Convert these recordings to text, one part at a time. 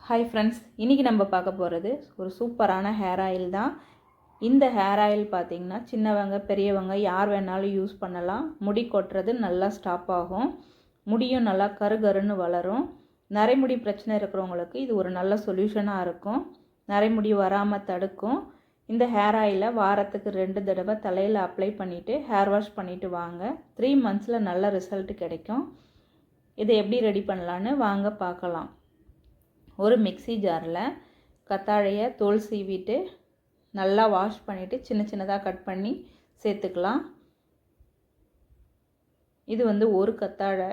Hi friends, இன்றைக்கி நம்ம பார்க்க போகிறது ஒரு சூப்பரான ஹேர் ஆயில் தான். இந்த ஹேர் ஆயில் பார்த்திங்கன்னா சின்னவங்க பெரியவங்க யார் வேணாலும் யூஸ் பண்ணலாம். முடி கொட்டுறது நல்லா ஸ்டாப் ஆகும், முடியும் நல்லா கருகருன்னு வளரும். நரைமுடி பிரச்சனை இருக்கிறவங்களுக்கு இது ஒரு நல்ல சொல்யூஷனாக இருக்கும். நரைமுடி வராமல் தடுக்கும். இந்த ஹேர் ஆயிலை வாரத்துக்கு 2 தடவை தலையில் அப்ளை பண்ணிவிட்டு ஹேர் வாஷ் பண்ணிவிட்டு வாங்க. 3 மந்த்ஸில் நல்ல ரிசல்ட் கிடைக்கும். இதை எப்படி ரெடி பண்ணலான்னு வாங்க பார்க்கலாம். ஒரு மிக்ஸி ஜாரில் கத்தாழையை தோல் சீவிட்டு நல்லா வாஷ் பண்ணிவிட்டு சின்ன சின்னதாக கட் பண்ணி சேர்த்துக்கலாம். இது ஒரு கத்தாழை.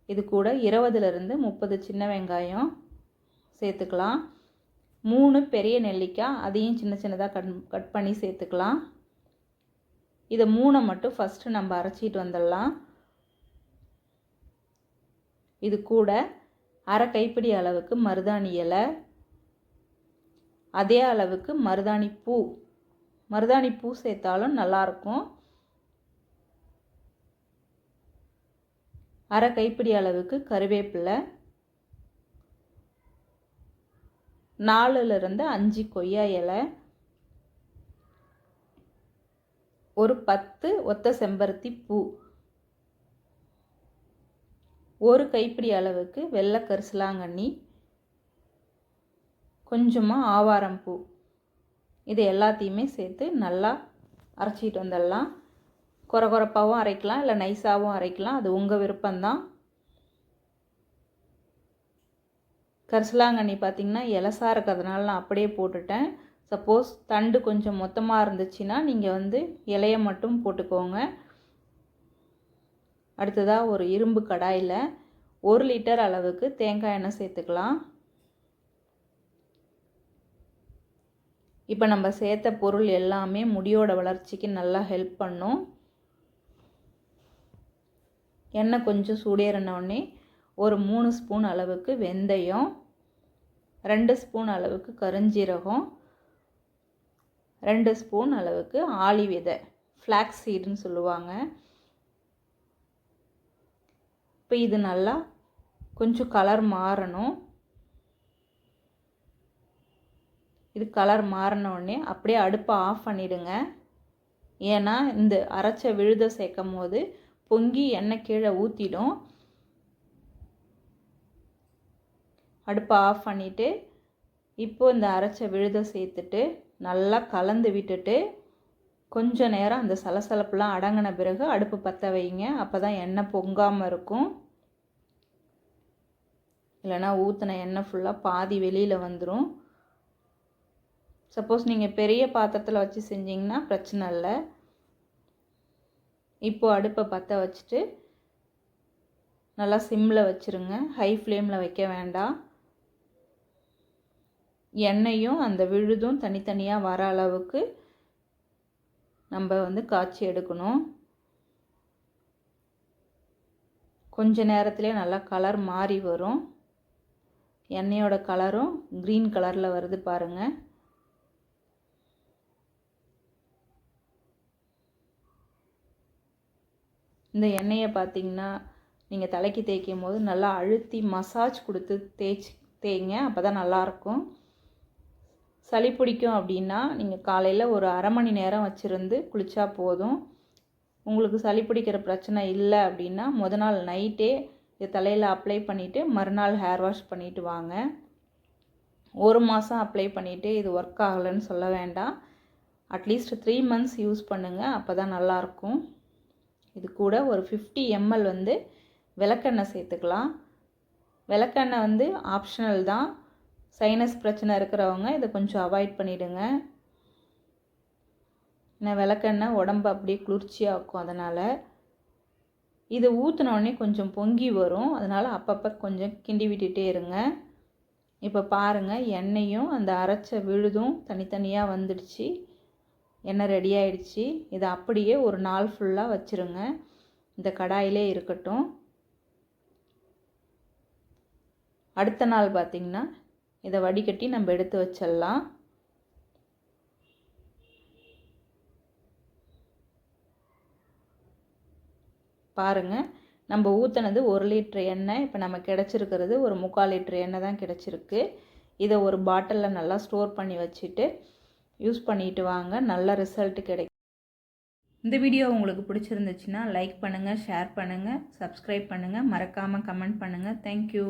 இது கூட 20லிருந்து 30 சின்ன வெங்காயம் சேர்த்துக்கலாம். 3 பெரிய நெல்லிக்காய், அதையும் சின்ன சின்னதாக கட் பண்ணி சேர்த்துக்கலாம். இதை 3 மட்டும் ஃபஸ்ட்டு நம்ம அரைச்சிட்டு வந்துடலாம். இது கூட அரை கைப்பிடி அளவுக்கு மருதாணி இலை, அதே அளவுக்கு மருதாணி பூ சேர்த்தாலும் நல்லாயிருக்கும். அரை கைப்பிடி அளவுக்கு கருவேப்பிலை, 4லிருந்து 5 கொய்யா இலை, ஒரு 10 ஒத்த செம்பருத்தி பூ, ஒரு கைப்பிடி அளவுக்கு வெள்ளை கரிசலாங்கண்ணி, கொஞ்சமாக ஆவாரம் பூ. இது எல்லாத்தையுமே சேர்த்து நல்லா அரைச்சிட்டு வந்துடலாம். கொரகொரப்பாகவும் அரைக்கலாம், இல்லை நைஸாகவும் அரைக்கலாம், அது உங்கள் விருப்பம்தான். கரிசலாங்கண்ணி பார்த்திங்கன்னா இலசாக இருக்கிறதுனால நான் அப்படியே போட்டுட்டேன். சப்போஸ் தண்டு கொஞ்சம் மொத்தமாக இருந்துச்சுன்னா நீங்கள் இலையை மட்டும் போட்டுக்கோங்க. அடுத்ததாக ஒரு இரும்பு கடாயில் 1 லிட்டர் அளவுக்கு தேங்காய் எண்ணெய் சேர்த்துக்கலாம். இப்போ நம்ம சேர்த்த பொருள் எல்லாமே முடியோட வளர்ச்சிக்கு நல்லா ஹெல்ப் பண்ணும். எண்ணெய் கொஞ்சம் சூடேறினோடனே ஒரு 3 ஸ்பூன் அளவுக்கு வெந்தயம், 2 ஸ்பூன் அளவுக்கு கருஞ்சீரகம், 2 ஸ்பூன் அளவுக்கு ஆளி விதை, ஃப்ளாக்ஸ் சீடுன்னு சொல்லுவாங்க. இப்போ இது நல்லா கொஞ்சம் கலர் மாறணும். இது கலர் மாறினோடனே அப்படியே அடுப்பை ஆஃப் பண்ணிவிடுங்க. ஏன்னா இந்த அரைச்ச விழுதை சேர்க்கும் போது பொங்கி எண்ணெய் கீழே ஊற்றிடும். அடுப்பை ஆஃப் பண்ணிவிட்டு இப்போது இந்த அரைச்ச விழுதை சேர்த்துட்டு நல்லா கலந்து விட்டுட்டு கொஞ்ச நேரம் அந்த சலசலப்புலாம் அடங்கின பிறகு அடுப்பு பற்ற வைங்க. அப்போ தான் எண்ணெய் பொங்காமல் இருக்கும். இல்லைனா ஊற்றின எண்ணெய் ஃபுல்லாக பாதி வெளியில் வந்துடும். சப்போஸ் நீங்கள் பெரிய பாத்திரத்தில் வச்சு செஞ்சிங்கன்னா பிரச்சனை இல்லை. இப்போது அடுப்பை பற்ற வச்சுட்டு நல்லா சிம்மில் வச்சுருங்க, ஹை ஃப்ளேமில் வைக்க வேண்டாம். எண்ணெயும் அந்த விழுதும் தனித்தனியாக வர அளவுக்கு நம்ம காய்ச்சி எடுக்கணும். கொஞ்ச நேரத்துலேயே நல்லா கலர் மாறி வரும். எண்ணெயோட கலரும் க்ரீன் கலரில் வருது பாருங்கள். இந்த எண்ணெயை பார்த்திங்கன்னா நீங்கள் தலைக்கு தேய்க்கும் போது நல்லா அழுத்தி மசாஜ் கொடுத்து தேய்ங்க. அப்போ தான் நல்லாயிருக்கும். சளி பிடிக்கும் அப்படின்னா நீங்கள் காலையில் ஒரு அரை மணி நேரம் வச்சுருந்து குளித்தா போதும். உங்களுக்கு சளி பிடிக்கிற பிரச்சனை இல்லை அப்படின்னா நாள் நைட்டே இது தலையில் அப்ளை பண்ணிவிட்டு மறுநாள் ஹேர் வாஷ் பண்ணிவிட்டு வாங்க. 1 மாதம் அப்ளை பண்ணிவிட்டு இது ஒர்க் ஆகலைன்னு சொல்ல வேண்டாம். அட்லீஸ்ட் 3 மந்த்ஸ் யூஸ் பண்ணுங்கள். அப்போ தான் நல்லாயிருக்கும். இது கூட ஒரு 50 ml விளக்கெண்ணெய் சேர்த்துக்கலாம். விளக்கெண்ணெய் ஆப்ஷனல் தான். சைனஸ் பிரச்சனை இருக்கிறவங்க இதை கொஞ்சம் அவாய்ட் பண்ணிவிடுங்க. ஏன்னா விளக்கெண்ணெய் உடம்பு அப்படியே குளிர்ச்சியாகும். அதனால் இது ஊற்றினோடனே கொஞ்சம் பொங்கி வரும். அதனால் அப்பப்போ கொஞ்சம் கிண்டி விட்டுட்டே இருங்க. இப்போ பாருங்கள், எண்ணெயும் அந்த அரைச்ச விழுதும் தனித்தனியாக வந்துடுச்சு. எண்ணெய் ரெடி ஆகிடுச்சு. இதை அப்படியே ஒரு நாள் ஃபுல்லாக வச்சுருங்க. இந்த கடாயிலே இருக்கட்டும். அடுத்த நாள் பார்த்திங்கன்னா இதை வடிகட்டி நம்ம எடுத்து வச்சிடலாம். பாருங்கள், நம்ம ஊற்றுனது 1 லிட்டர் எண்ணெய், இப்போ நம்ம கிடச்சிருக்கிறது ஒரு 3/4 லிட்டர் எண்ணெய் தான் கிடச்சிருக்கு. இதை ஒரு பாட்டிலில் நல்லா ஸ்டோர் பண்ணி வச்சுட்டு யூஸ் பண்ணிட்டு வாங்க, நல்ல ரிசல்ட் கிடைக்கும். இந்த வீடியோ உங்களுக்கு பிடிச்சிருந்துச்சுன்னா லைக் பண்ணுங்கள், ஷேர் பண்ணுங்கள், சப்ஸ்கிரைப் பண்ணுங்கள், மறக்காமல் கமெண்ட் பண்ணுங்கள். தேங்க்யூ.